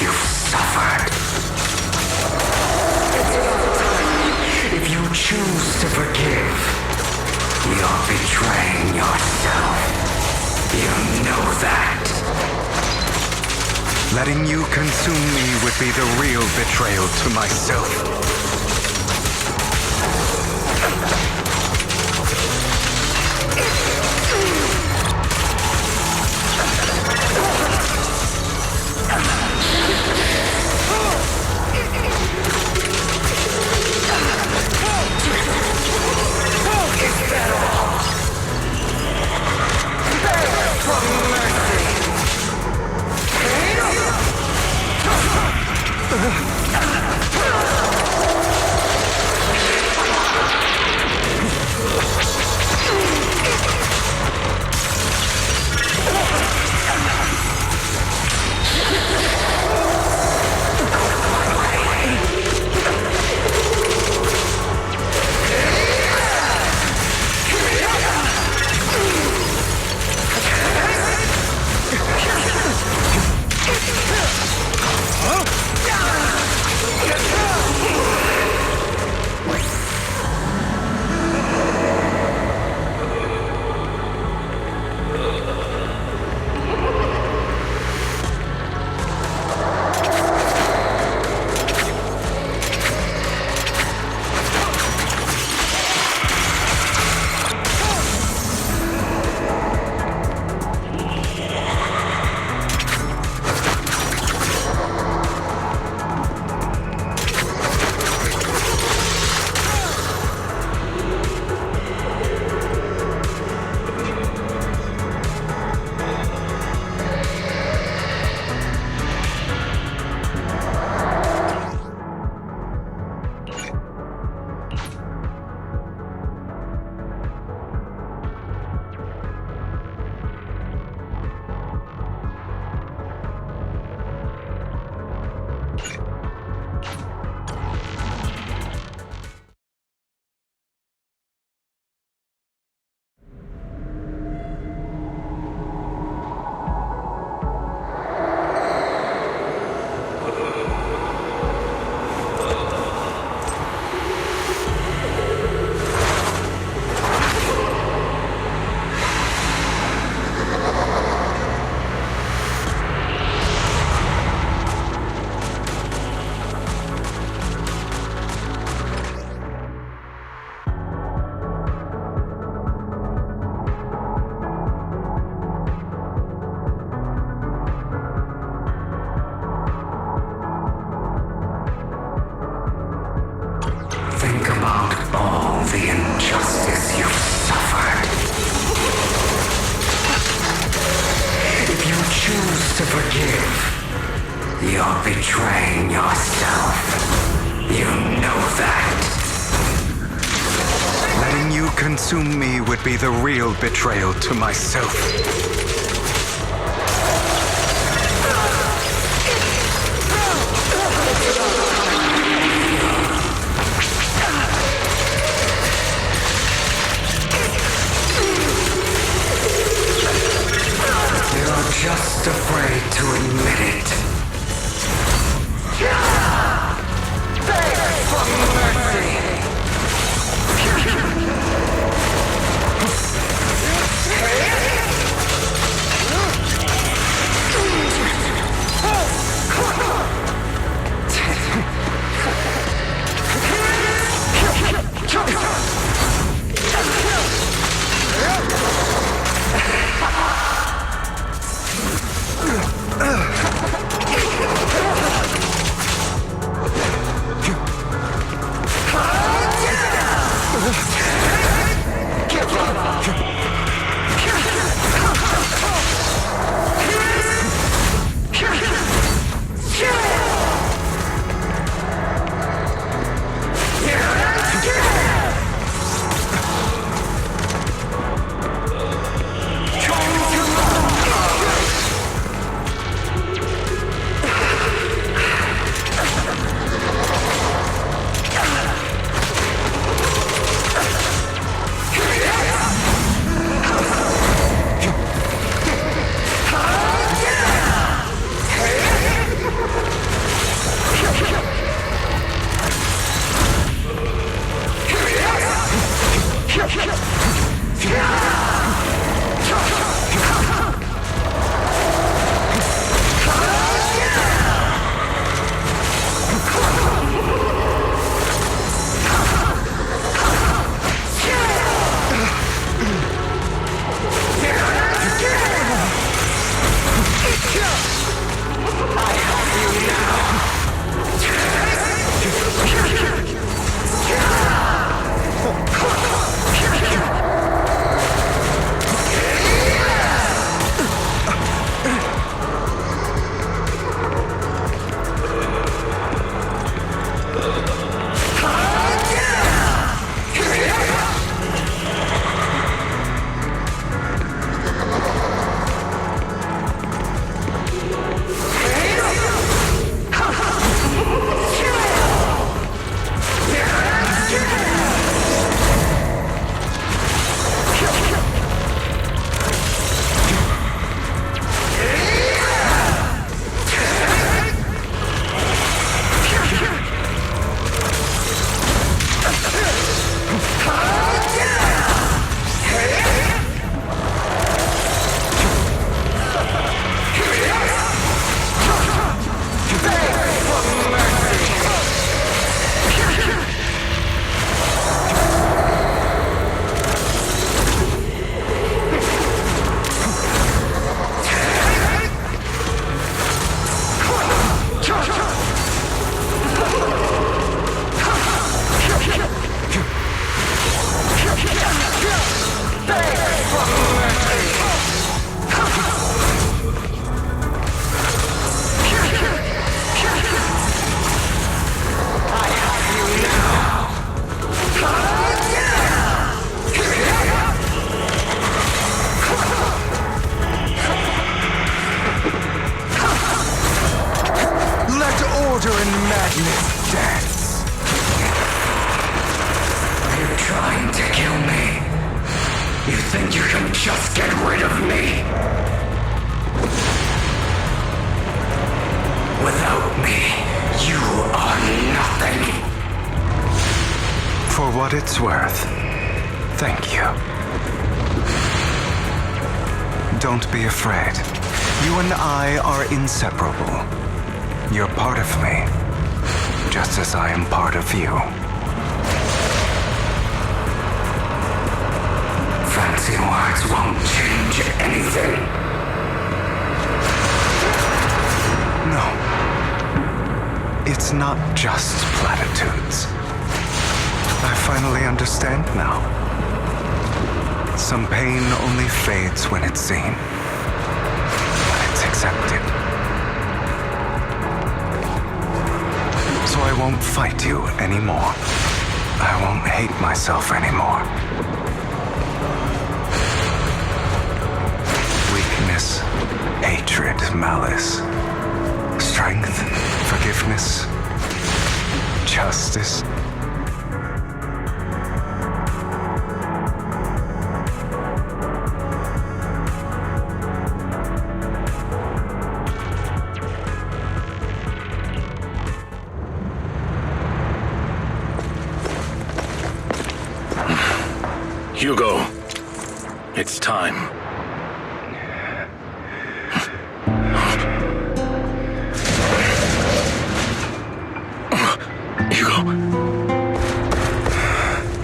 you've suffered. If you choose to forgive, you're betraying yourself. You know that. Letting you consume me would be the real betrayal to myself. To forgive, you're betraying yourself. You know that. Letting you consume me would be the real betrayal to myself. Just afraid to admit it. Beg for mercy. powder and madness dance. Are you trying to kill me? You think you can just get rid of me? Without me, you are nothing. For what it's worth, thank you. Don't be afraid. You and I are inseparable. You're part of me, just as I am part of you. Fancy words won't change anything. No. It's not just platitudes. I finally understand now. Some pain only fades when it's seen. When it's accepted. So I won't fight you anymore. I won't hate myself anymore. Weakness, hatred, malice, strength, forgiveness, justice. Hugo, it's time.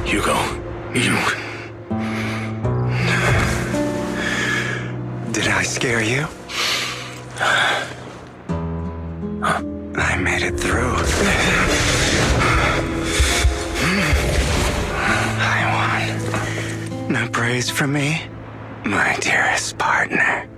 Hugo, you... Did I scare you? I made it through. No praise from me, my dearest partner.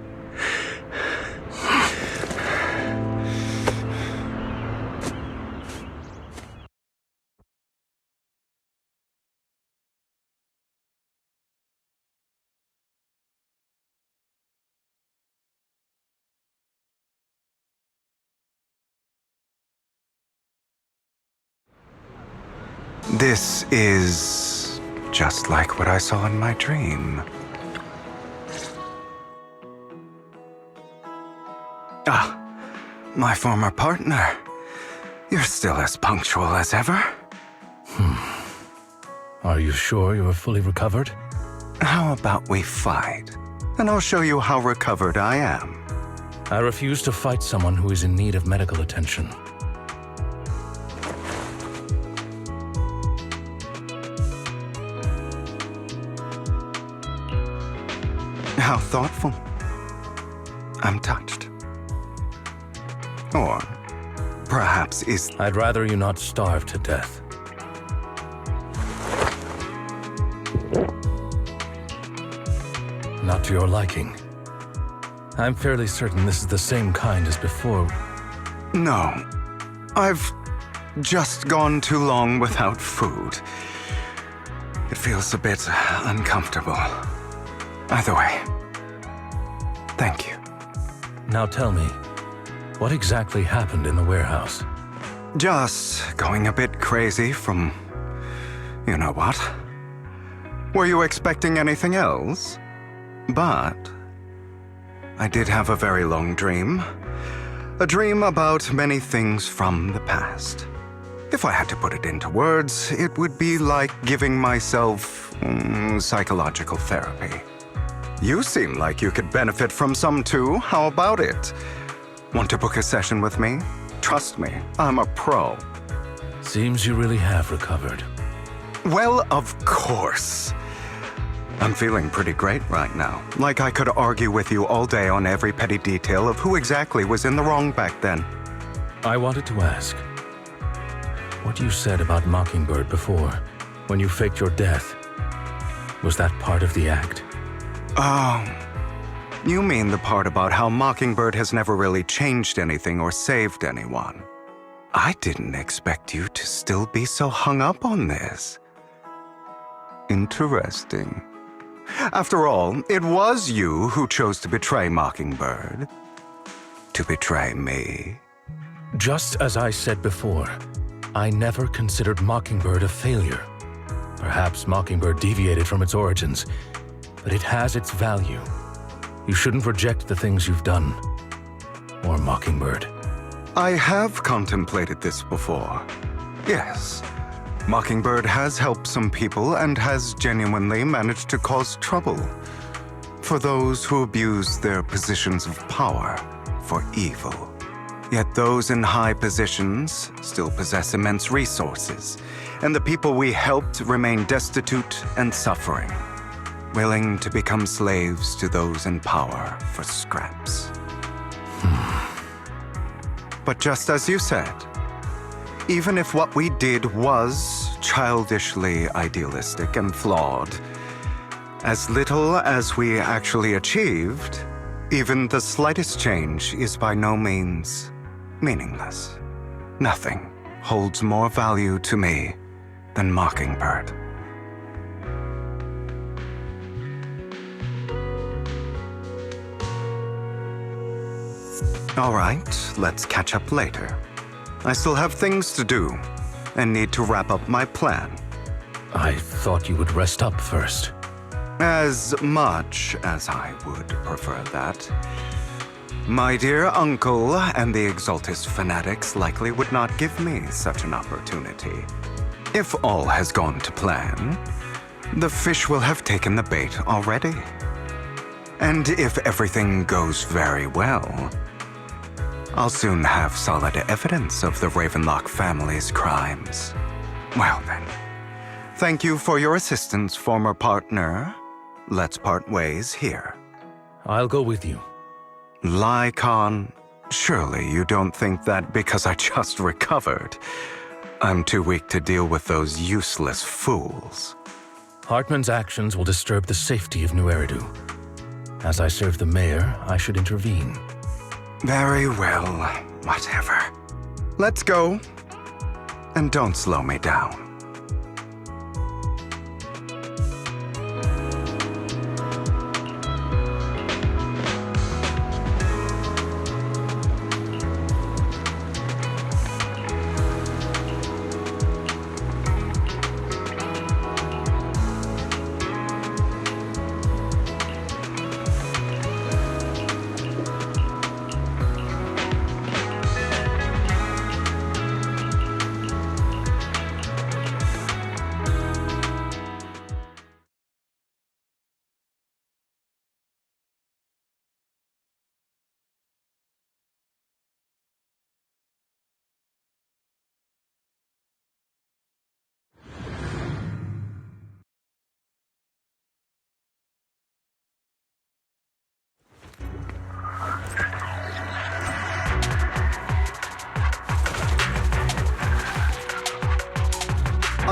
This is just like what I saw in my dream. Ah, my former partner. You're still as punctual as ever. Are you sure you are fully recovered? How about we fight? And I'll show you how recovered I am. I refuse to fight someone who is in need of medical attention. How thoughtful. I'm touched. Or perhaps is... I'd rather you not starve to death. Not to your liking. I'm fairly certain this is the same kind as before. No. I've just gone too long without food. It feels a bit uncomfortable. Either way, thank you. Now tell me, what exactly happened in the warehouse? Just going a bit crazy from... you know what? Were you expecting anything else? But... I did have a very long dream. A dream about many things from the past. If I had to put it into words, it would be like giving myself psychological therapy. You seem like you could benefit from some too. How about it? Want to book a session with me? Trust me, I'm a pro. Seems you really have recovered. Well, of course. I'm feeling pretty great right now. Like I could argue with you all day on every petty detail of who exactly was in the wrong back then. I wanted to ask, what you said about Mockingbird before, when you faked your death, was that part of the act? Oh, you mean the part about how Mockingbird has never really changed anything or saved anyone. I didn't expect you to still be so hung up on this. Interesting. After all, it was you who chose to betray Mockingbird. To betray me. Just as I said before, I never considered Mockingbird a failure. Perhaps Mockingbird deviated from its origins, but it has its value. You shouldn't reject the things you've done. Or Mockingbird. I have contemplated this before. Yes. Mockingbird has helped some people and has genuinely managed to cause trouble for those who abuse their positions of power for evil. Yet those in high positions still possess immense resources, and the people we helped remain destitute and suffering, willing to become slaves to those in power for scraps. But just as you said, even if what we did was childishly idealistic and flawed, as little as we actually achieved, even the slightest change is by no means meaningless. Nothing holds more value to me than Mockingbird. All right, let's catch up later. I still have things to do and need to wrap up my plan. I thought you would rest up first. As much as I would prefer that. My dear uncle and the Exaltus fanatics likely would not give me such an opportunity. If all has gone to plan, the fish will have taken the bait already. And if everything goes very well, I'll soon have solid evidence of the Ravenlock family's crimes. Well then, thank you for your assistance, former partner. Let's part ways here. I'll go with you. Lycon, surely you don't think that because I just recovered, I'm too weak to deal with those useless fools. Hartman's actions will disturb the safety of New Eridu. As I serve the mayor, I should intervene. Very well, whatever. Let's go. And don't slow me down.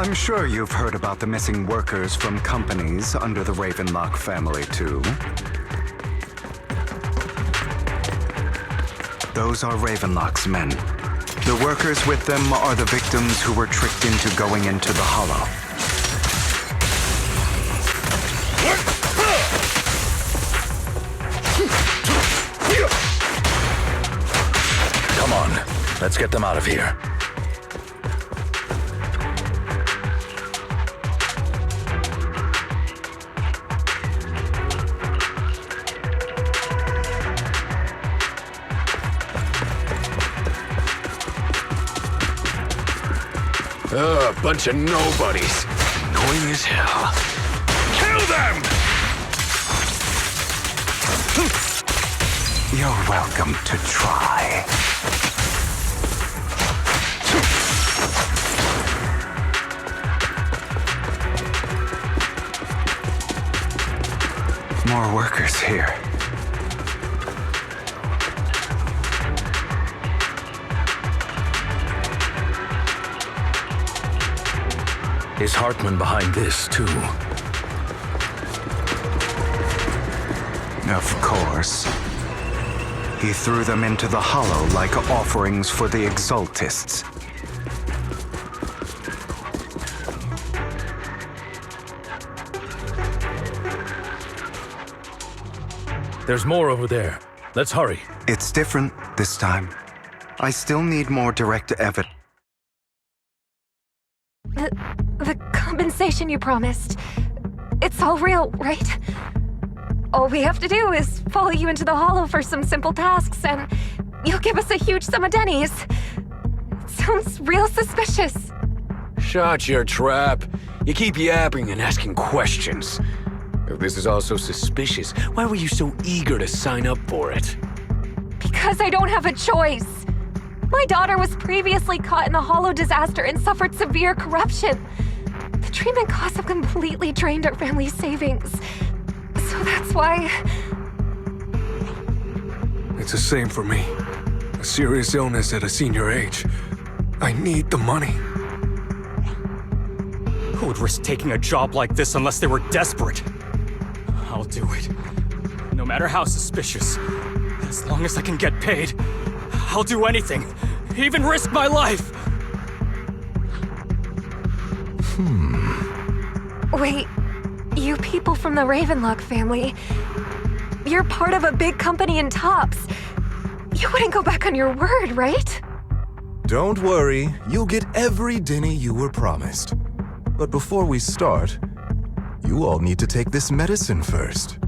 I'm sure you've heard about the missing workers from companies under the Ravenlock family, too. Those are Ravenlock's men. The workers with them are the victims who were tricked into going into the Hollow. Come on, let's get them out of here. Bunch of nobodies. Annoying as hell. Kill them! You're welcome to try. More workers here. Is Hartman behind this, too? Of course. He threw them into the Hollow like offerings for the Exaltists. There's more over there. Let's hurry. It's different this time. I still need more direct evidence. The compensation you promised. It's all real, right? All we have to do is follow you into the Hollow for some simple tasks, and you'll give us a huge sum of dennies. It sounds real suspicious. Shut your trap. You keep yapping and asking questions. If this is all so suspicious, why were you so eager to sign up for it? Because I don't have a choice. My daughter was previously caught in the Hollow disaster and suffered severe corruption. The treatment costs have completely drained our family's savings. So that's why... It's the same for me. A serious illness at a senior age. I need the money. Who would risk taking a job like this unless they were desperate? I'll do it. No matter how suspicious. As long as I can get paid, I'll do anything. Even risk my life. Wait, you people from the Ravenlock family, you're part of a big company in Tops. You wouldn't go back on your word, right? Don't worry, you'll get every denny you were promised. But before we start, you all need to take this medicine first.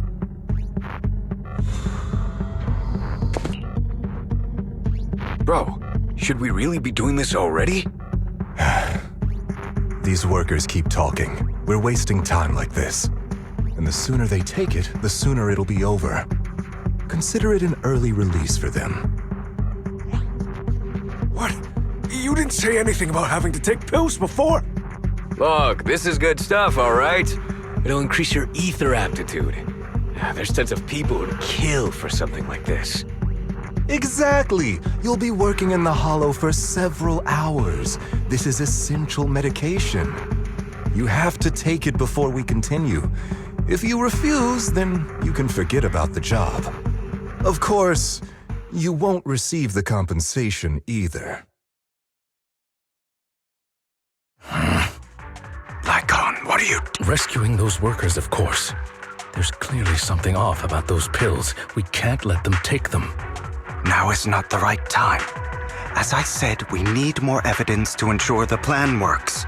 Bro, should we really be doing this already? These workers keep talking. We're wasting time like this. And the sooner they take it, the sooner it'll be over. Consider it an early release for them. What? You didn't say anything about having to take pills before. Look, this is good stuff, all right? It'll increase your ether aptitude. There's tons of people who'd kill for something like this. Exactly! You'll be working in the Hollow for several hours. This is essential medication. You have to take it before we continue. If you refuse, then you can forget about the job. Of course, you won't receive the compensation either. Lycon, what are you... Rescuing those workers, of course. There's clearly something off about those pills. We can't let them take them. Now is not the right time. As I said, we need more evidence to ensure the plan works.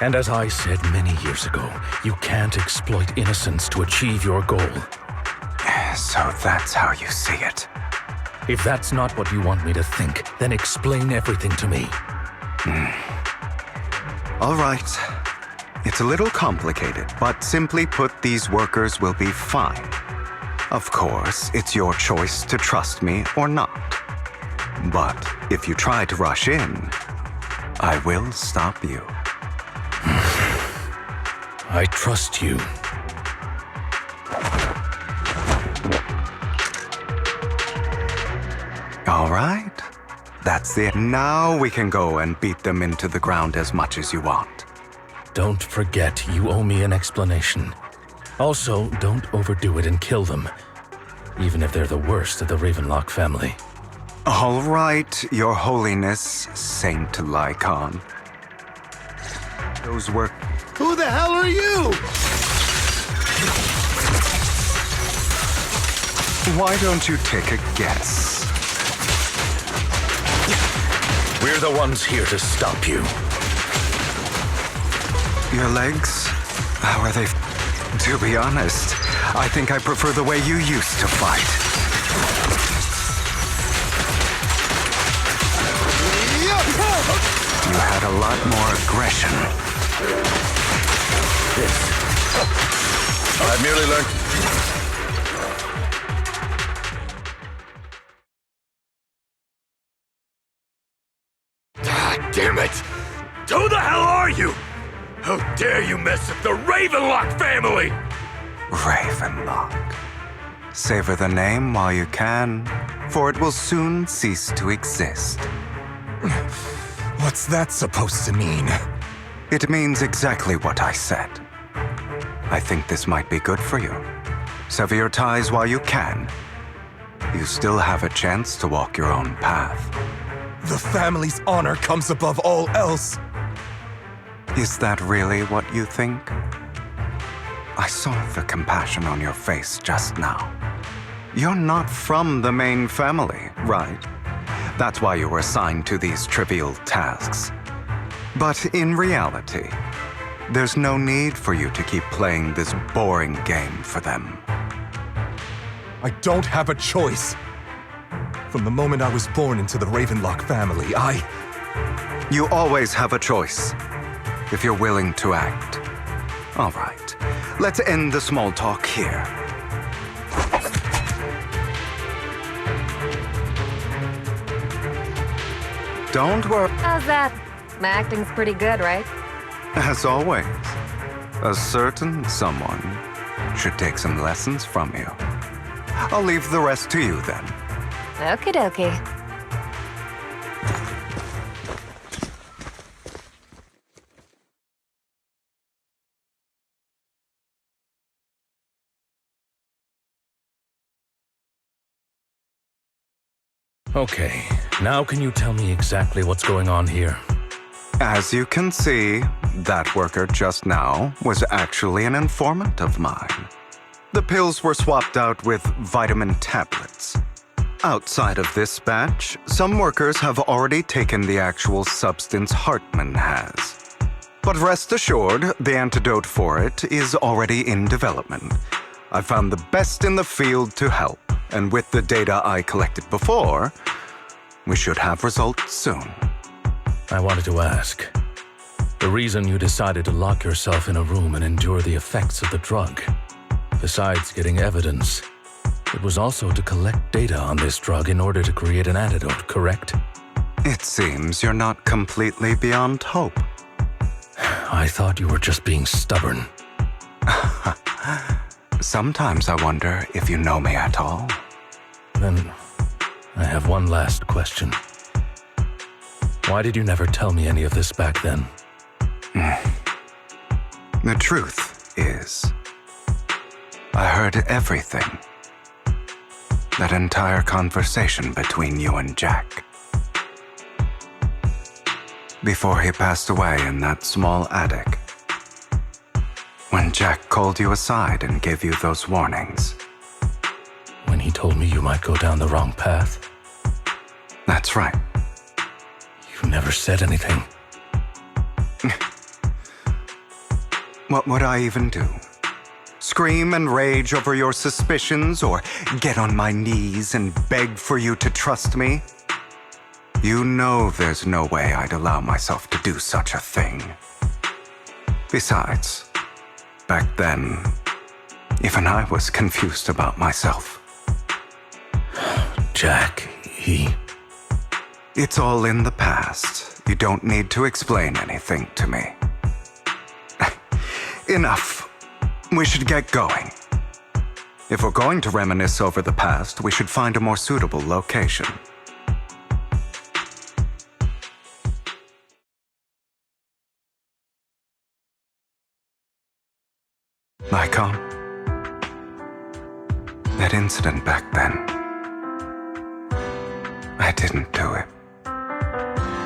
And as I said many years ago, you can't exploit innocence to achieve your goal. So that's how you see it. If that's not what you want me to think, then explain everything to me. All right. It's a little complicated, but simply put, these workers will be fine. Of course, it's your choice to trust me or not. But if you try to rush in, I will stop you. I trust you. All right. That's it. Now we can go and beat them into the ground as much as you want. Don't forget, you owe me an explanation. Also, don't overdo it and kill them, even if they're the worst of the Ravenlock family. All right, Your Holiness, Saint Lycon. Those were... Who the hell are you? Why don't you take a guess? We're the ones here to stop you. Your legs? How are they? To be honest, I think I prefer the way you used to fight. You had a lot more aggression. I've merely learned... God damn it! Who the hell are you? How dare you mess with the Ravenlock family! Ravenlock. Savor the name while you can, for it will soon cease to exist. What's that supposed to mean? It means exactly what I said. I think this might be good for you. Sever your ties while you can. You still have a chance to walk your own path. The family's honor comes above all else. Is that really what you think? I saw the compassion on your face just now. You're not from the main family, right? That's why you were assigned to these trivial tasks. But in reality, there's no need for you to keep playing this boring game for them. I don't have a choice. From the moment I was born into the Ravenlock family, You always have a choice, if you're willing to act. All right, let's end the small talk here. Don't worry. How's that? My acting's pretty good, right? As always, a certain someone should take some lessons from you. I'll leave the rest to you then. Okie dokie. Okay, now can you tell me exactly what's going on here? As you can see, that worker just now was actually an informant of mine. The pills were swapped out with vitamin tablets. Outside of this batch, some workers have already taken the actual substance Hartman has. But rest assured, the antidote for it is already in development. I found the best in the field to help, and with the data I collected before, we should have results soon. I wanted to ask. The reason you decided to lock yourself in a room and endure the effects of the drug, besides getting evidence, it was also to collect data on this drug in order to create an antidote, correct? It seems you're not completely beyond hope. I thought you were just being stubborn. Sometimes I wonder if you know me at all. Then, I have one last question. Why did you never tell me any of this back then? The truth is, I heard everything. That entire conversation between you and Jack. Before he passed away in that small attic. When Jack called you aside and gave you those warnings. When he told me you might go down the wrong path? That's right. You never said anything. What would I even do? Scream and rage over your suspicions, or get on my knees and beg for you to trust me? You know there's no way I'd allow myself to do such a thing. Besides, back then, even I was confused about myself. Jack, It's all in the past. You don't need to explain anything to me. Enough. We should get going. If we're going to reminisce over the past, we should find a more suitable location. Lycon? That incident back then. I didn't do it.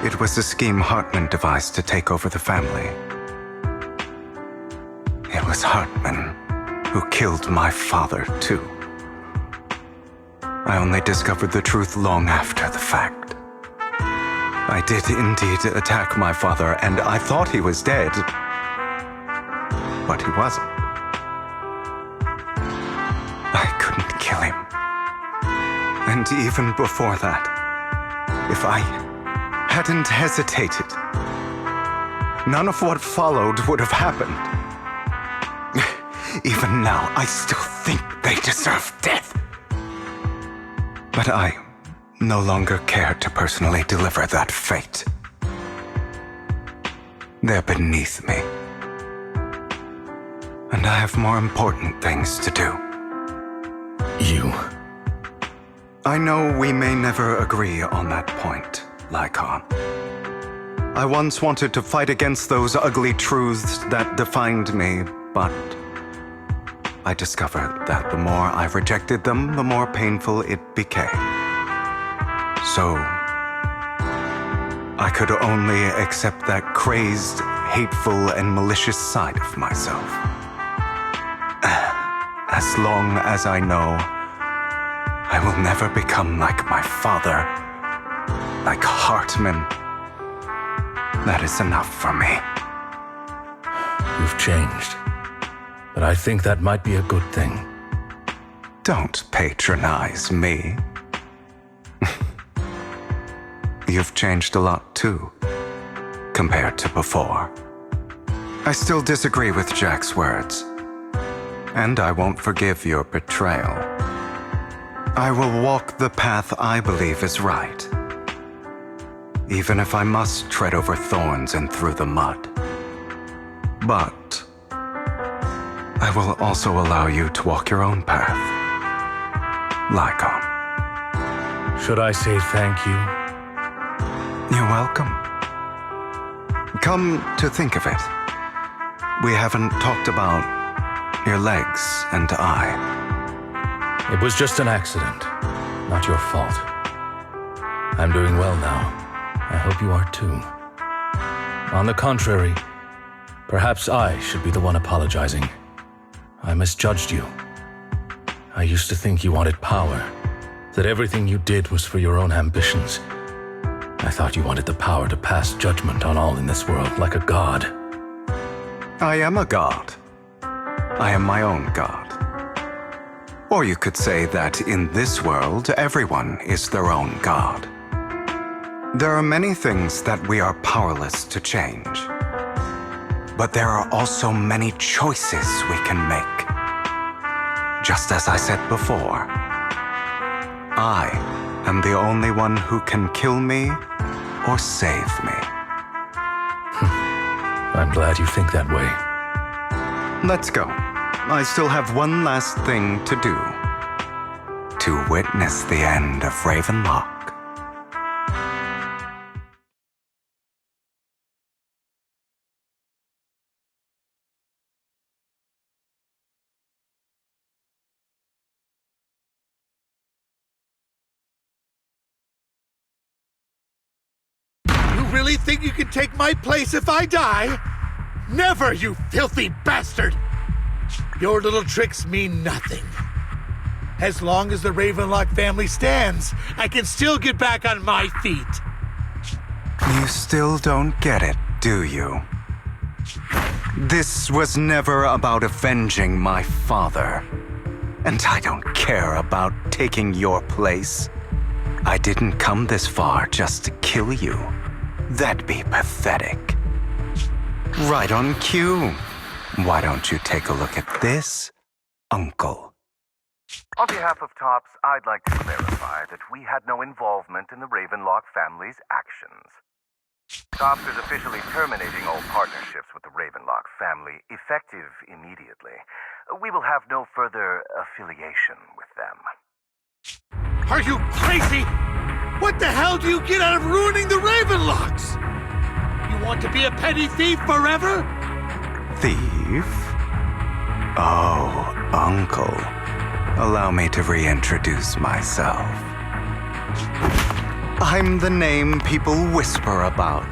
It was a scheme Hartman devised to take over the family. It was Hartman who killed my father, too. I only discovered the truth long after the fact. I did indeed attack my father, and I thought he was dead. But he wasn't. I couldn't kill him. And even before that, if I hadn't hesitated, none of what followed would have happened. Even now, I still think they deserve death. But I no longer care to personally deliver that fate. They're beneath me. And I have more important things to do. I know we may never agree on that point, Lycon. I once wanted to fight against those ugly truths that defined me, but I discovered that the more I rejected them, the more painful it became. So, I could only accept that crazed, hateful, and malicious side of myself. As long as I know I will never become like my father, like Hartman. That is enough for me. You've changed. But I think that might be a good thing. Don't patronize me. You've changed a lot too, compared to before. I still disagree with Jack's words, and I won't forgive your betrayal. I will walk the path I believe is right, even if I must tread over thorns and through the mud. But I will also allow you to walk your own path. Lycon. Should I say thank you? You're welcome. Come to think of it, we haven't talked about your legs and eye. It was just an accident, not your fault. I'm doing well now. I hope you are too. On the contrary, perhaps I should be the one apologizing. I misjudged you. I used to think you wanted power, that everything you did was for your own ambitions. I thought you wanted the power to pass judgment on all in this world like a god. I am a god. I am my own god. Or you could say that in this world, everyone is their own god. There are many things that we are powerless to change. But there are also many choices we can make. Just as I said before, I am the only one who can kill me or save me. I'm glad you think that way. Let's go. I still have one last thing to do. To witness the end of Ravenlock. You really think you can take my place if I die? Never, you filthy bastard! Your little tricks mean nothing. As long as the Ravenlock family stands, I can still get back on my feet. You still don't get it, do you? This was never about avenging my father. And I don't care about taking your place. I didn't come this far just to kill you. That'd be pathetic. Right on cue. Why don't you take a look at this, Uncle? On behalf of TOPS, I'd like to clarify that we had no involvement in the Ravenlock family's actions. TOPS is officially terminating all partnerships with the Ravenlock family, effective immediately. We will have no further affiliation with them. Are you crazy? What the hell do you get out of ruining the Ravenlocks? You want to be a petty thief forever? Thief? Oh, Uncle. Allow me to reintroduce myself. I'm the name people whisper about.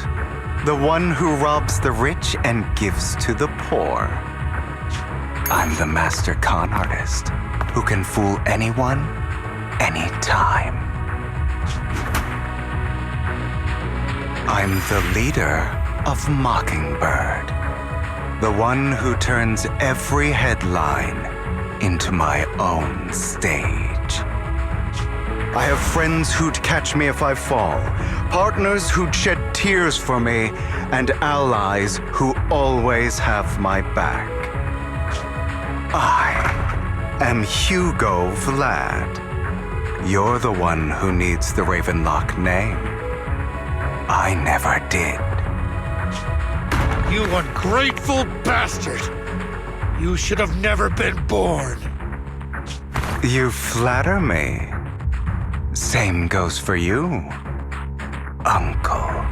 The one who robs the rich and gives to the poor. I'm the master con artist who can fool anyone, anytime. I'm the leader of Mockingbird. The one who turns every headline into my own stage. I have friends who'd catch me if I fall, partners who'd shed tears for me, and allies who always have my back. I am Hugo Vlad. You're the one who needs the Ravenlock name. I never did. You ungrateful bastard! You should have never been born. You flatter me. Same goes for you, Uncle.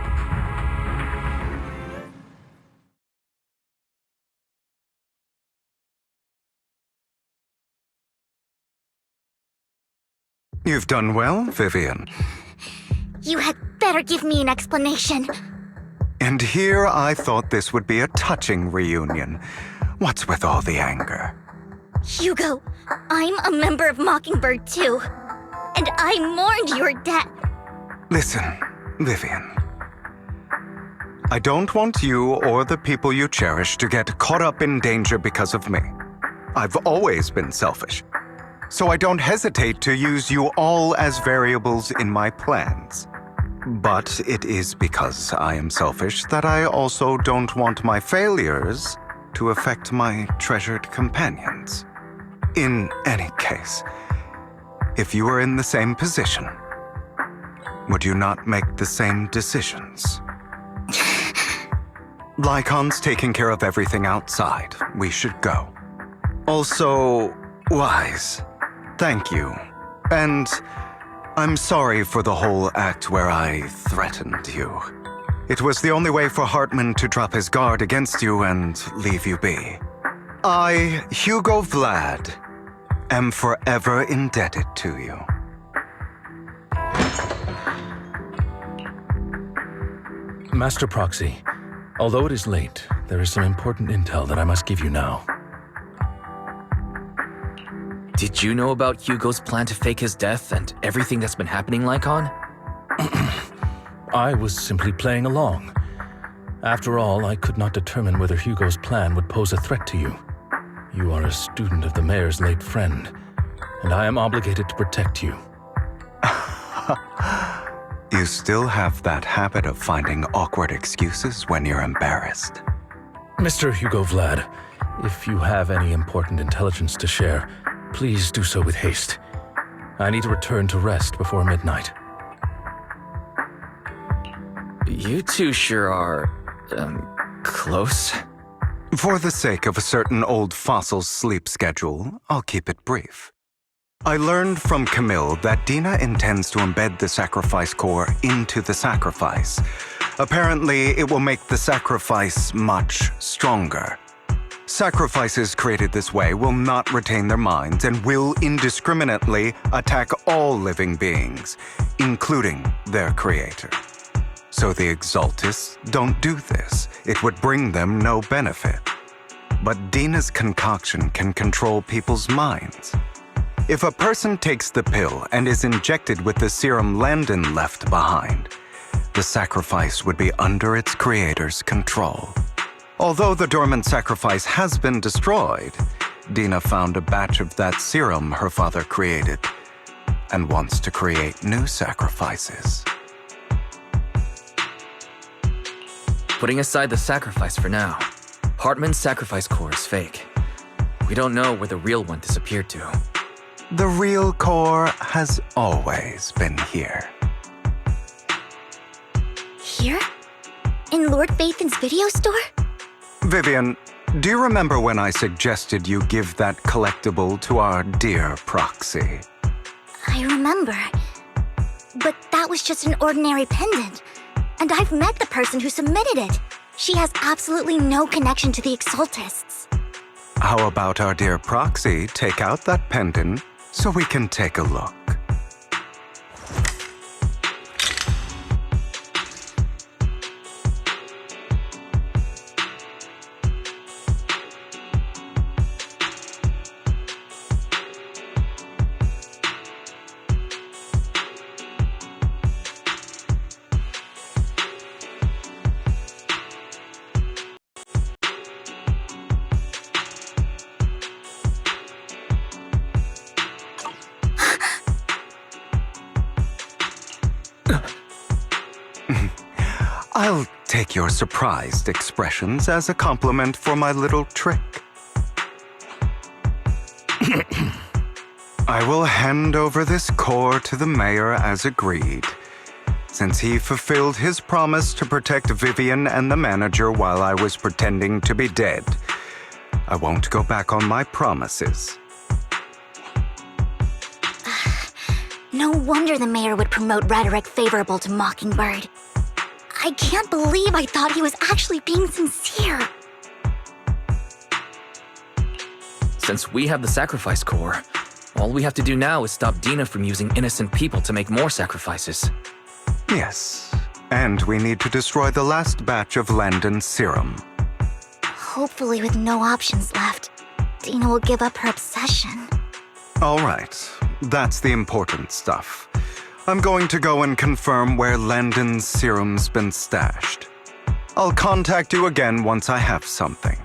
You've done well, Vivian. You had better give me an explanation. And here I thought this would be a touching reunion. What's with all the anger? Hugo, I'm a member of Mockingbird too. And I mourned your death. Listen, Vivian, I don't want you or the people you cherish to get caught up in danger because of me. I've always been selfish, so I don't hesitate to use you all as variables in my plans. But it is because I am selfish that I also don't want my failures to affect my treasured companions. In any case, if you were in the same position, would you not make the same decisions? Lycon's taking care of everything outside. We should go. Also, Wise, thank you. And I'm sorry for the whole act where I threatened you. It was the only way for Hartman to drop his guard against you and leave you be. I, Hugo Vlad, am forever indebted to you. Master Proxy, although it is late, there is some important intel that I must give you now. Did you know about Hugo's plan to fake his death and everything that's been happening, Lycon? I was simply playing along. After all, I could not determine whether Hugo's plan would pose a threat to you. You are a student of the mayor's late friend, and I am obligated to protect you. You still have that habit of finding awkward excuses when you're embarrassed. Mr. Hugo Vlad, if you have any important intelligence to share, please do so with haste. I need to return to rest before midnight. You two sure are, close? For the sake of a certain old fossil's sleep schedule, I'll keep it brief. I learned from Camille that Dina intends to embed the sacrifice core into the sacrifice. Apparently, it will make the sacrifice much stronger. Sacrifices created this way will not retain their minds and will indiscriminately attack all living beings, including their creator. So the Exaltists don't do this. It would bring them no benefit. But Dina's concoction can control people's minds. If a person takes the pill and is injected with the serum Landon left behind, the sacrifice would be under its creator's control. Although the dormant sacrifice has been destroyed, Dina found a batch of that serum her father created and wants to create new sacrifices. Putting aside the sacrifice for now, Hartman's sacrifice core is fake. We don't know where the real one disappeared to. The real core has always been here. Here? In Lord Bathan's video store? Vivian, do you remember when I suggested you give that collectible to our dear Proxy? I remember. But that was just an ordinary pendant. And I've met the person who submitted it. She has absolutely no connection to the Exaltists. How about our dear Proxy take out that pendant so we can take a look? I'll take your surprised expressions as a compliment for my little trick. I will hand over this core to the mayor as agreed, since he fulfilled his promise to protect Vivian and the manager while I was pretending to be dead. I won't go back on my promises. No wonder the mayor would promote rhetoric favorable to Mockingbird. I can't believe I thought he was actually being sincere. Since we have the sacrifice core, all we have to do now is stop Dina from using innocent people to make more sacrifices. Yes, and we need to destroy the last batch of Landon's serum. Hopefully with no options left, Dina will give up her obsession. All right, that's the important stuff. I'm going to go and confirm where Landon's serum's been stashed. I'll contact you again once I have something.